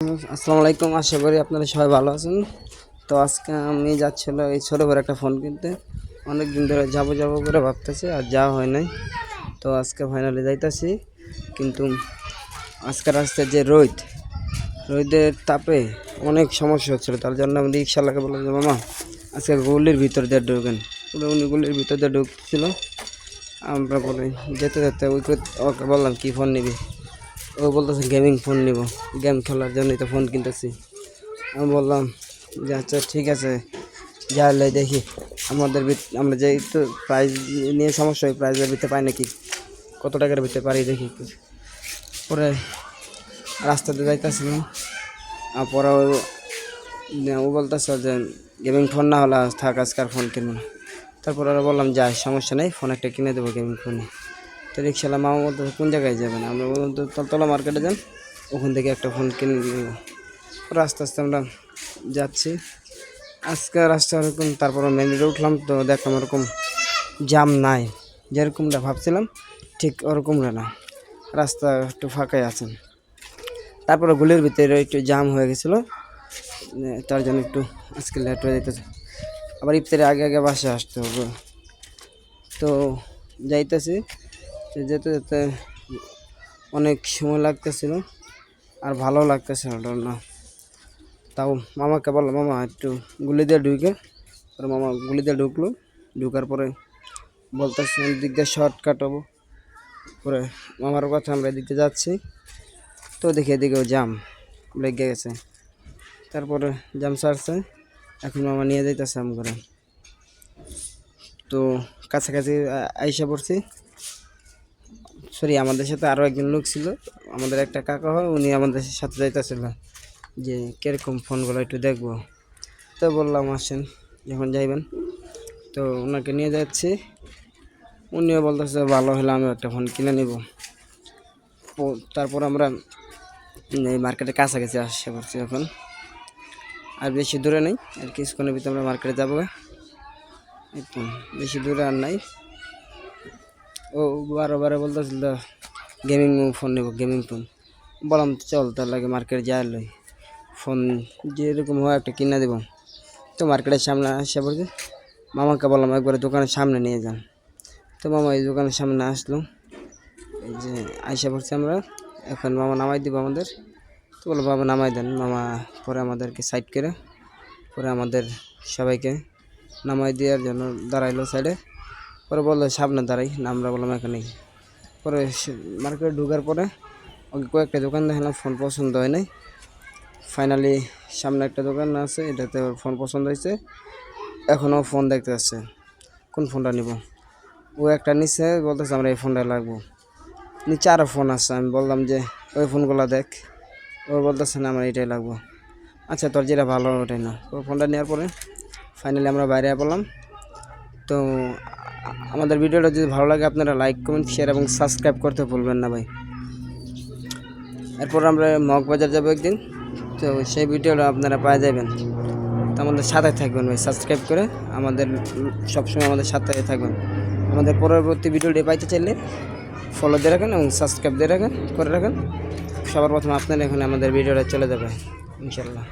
আসসালামু আলাইকুম, আশা করি আপনারা সবাই ভালো আছেন। তো আজকে আমি যাচ্ছিল এই ছোটো করে একটা ফোন কিনতে। অনেক দিন ধরে যাবো করে ভাবতেছি, আর যাওয়া হয় নাই। তো আজকে ফাইনালি যাইতেছি, কিন্তু আজকে রাস্তায় যে রোদের তাপে অনেক সমস্যা হচ্ছিলো। তার জন্য আমি রিক্সাওয়ালাকে বললাম যে মামা আজকে গলির ভিতর দিয়ে ঢোকেন। উনি গলির ভিতর দিয়ে ঢুকছিল। আমরা বলি যেতে যেতে ওকে বললাম কী ফোন নিবি। ও বলতেছে গেমিং ফোন নিব, গেম খেলার জন্যই তো ফোন কিনতেছি। আমি বললাম যে আচ্ছা ঠিক আছে, যাইলে দেখি আমরা যে একটু প্রাইস নিয়ে সমস্যা, ওই প্রাইজের ভিতরে পাই নাকি, কত টাকার ভিতরে পারি দেখি। পরে রাস্তাতে যাইতেছিলাম, আর পরে ও বলতেছে যে গেমিং ফোন না হলে থাক, আজকাল ফোন কিনবো না। তারপর ওরা বললাম যাই, সমস্যা নেই, ফোন একটা কিনে দেবো গেমিং ফোনে। তো রিক্সাওয়ালা মামা বলতে কোন জায়গায় যাবেন, আমরা বললাম তো তলতলা মার্কেটে যান, ওখান থেকে একটা ফোন কিনে নেব। আস্তে আস্তে আমরা যাচ্ছি। আজকে রাস্তা ওরকম, তারপর মেন রোডে উঠলাম, তো দেখলাম ওরকম জাম নাই, যেরকমটা ভাবছিলাম ঠিক ওরকমটা না, রাস্তা একটু ফাঁকাই আছেন। তারপরে গুলির ভিতরে একটু জাম হয়ে গেছিলো, তার জন্য একটু আজকে লেট হয়ে যেতেছে। আবার ইফতারের আগে আগে বাসায় আসতে হবে। তো যাইতেছি, যেতে যেতে অনেক সময় লাগতেছিল, আর ভালো লাগতেছিল না। তাও মামাকে বললাম মামা একটু গুলি দিয়ে ঢুকে। পরে মামা গুলি দিয়ে ঢুকলো, ঢুকার পরে বলতেছে দিক দিয়ে শর্টকাট হবো। পরে মামার কথা আমরা এদিকে যাচ্ছি, তো দেখি এদিকেও জাম লেগে গেছে। তারপরে জাম সারছে, এখন মামা নিয়ে যাইতেছে আম করে। তো কাছাকাছি আইসা পড়ছি। সরি, আমাদের সাথে আরও একজন লোক ছিল, আমাদের একটা কাকা হয়, উনি আমাদের সাথে যাইতেছিল যে কীরকম ফোনগুলো একটু দেখবো। তো বললাম আসেন যখন যাইবেন। তো ওনাকে নিয়ে যাচ্ছি, উনিও বলতেছে ভালো হলে আমি একটা ফোন কিনে নিব। তারপর আমরা এই মার্কেটের কাছাকাছি আসতে পারছি এখন, আর বেশি দূরে নেই, আর কিছুক্ষণের ভিতরে আমরা মার্কেটে যাবো। বেশি দূরে আর নাই। ও বারো বলতেছিল গেমিং ফোন নেব, গেমিং ফোন। বললাম চল তাহলে আগে মার্কেটে যাই, লই ফোন যেরকম হয় একটা কিনে দেব। তো মার্কেটের সামনে আসে পড়ছে, মামাকে বললাম একবারে দোকানের সামনে নিয়ে যান। তো মামা এই দোকানের সামনে আসলো, এই যে আইসা পড়ছি আমরা। এখন মামা নামাই দিব আমাদের। তো বলো বাবা নামাই দেন। মামা পরে আমাদেরকে সাইড করে, পরে আমাদের সবাইকে নামাই দেওয়ার জন্য দাঁড়াইলো সাইডে। পরে বললো সামনে দাঁড়াই না, আমরা বললাম এখানেই। পরে মার্কেটে ঢোকার পরে ওকে কয়েকটা দোকান দেখালাম, ফোন পছন্দ হয় নাই। ফাইনালি সামনে একটা দোকান আছে, এটাতে ওর ফোন পছন্দ হয়েছে। এখনও ফোন দেখতে আসছে কোন ফোনটা নিব। ও একটা নিচ্ছে, বলতেছে আমরা এই ফোনটা লাগবো। নিচে আরও ফোন আছে, আমি বললাম যে ওই ফোনগুলো দেখ। ও বলতেছে না আমার এটাই লাগবো। আচ্ছা তোর যেটা ভালো ওটাই না। ওই ফোনটা নেওয়ার পরে ফাইনালি আমরা বাইরে পড়লাম। তো আমাদের ভিডিওটা যদি ভালো লাগে আপনারা লাইক, কমেন্ট, শেয়ার এবং সাবস্ক্রাইব করতে ভুলবেন না ভাই। এরপর আমরা মগবাজার যাবো একদিন, তো সেই ভিডিওটা আপনারা পাওয়া যাবেন। তো আমাদের সাথে থাকবেন ভাই, সাবস্ক্রাইব করে আমাদের সবসময় আমাদের সাথে থাকবেন। আমাদের পরবর্তী ভিডিওটি পাইতে চাইলে ফলো দিয়ে রাখেন এবং সাবস্ক্রাইব দিয়ে রাখেন করে রাখেন। সবার প্রথমে আপনারা এখানে আমাদের ভিডিওটা চলে যাবে ইনশাল্লাহ।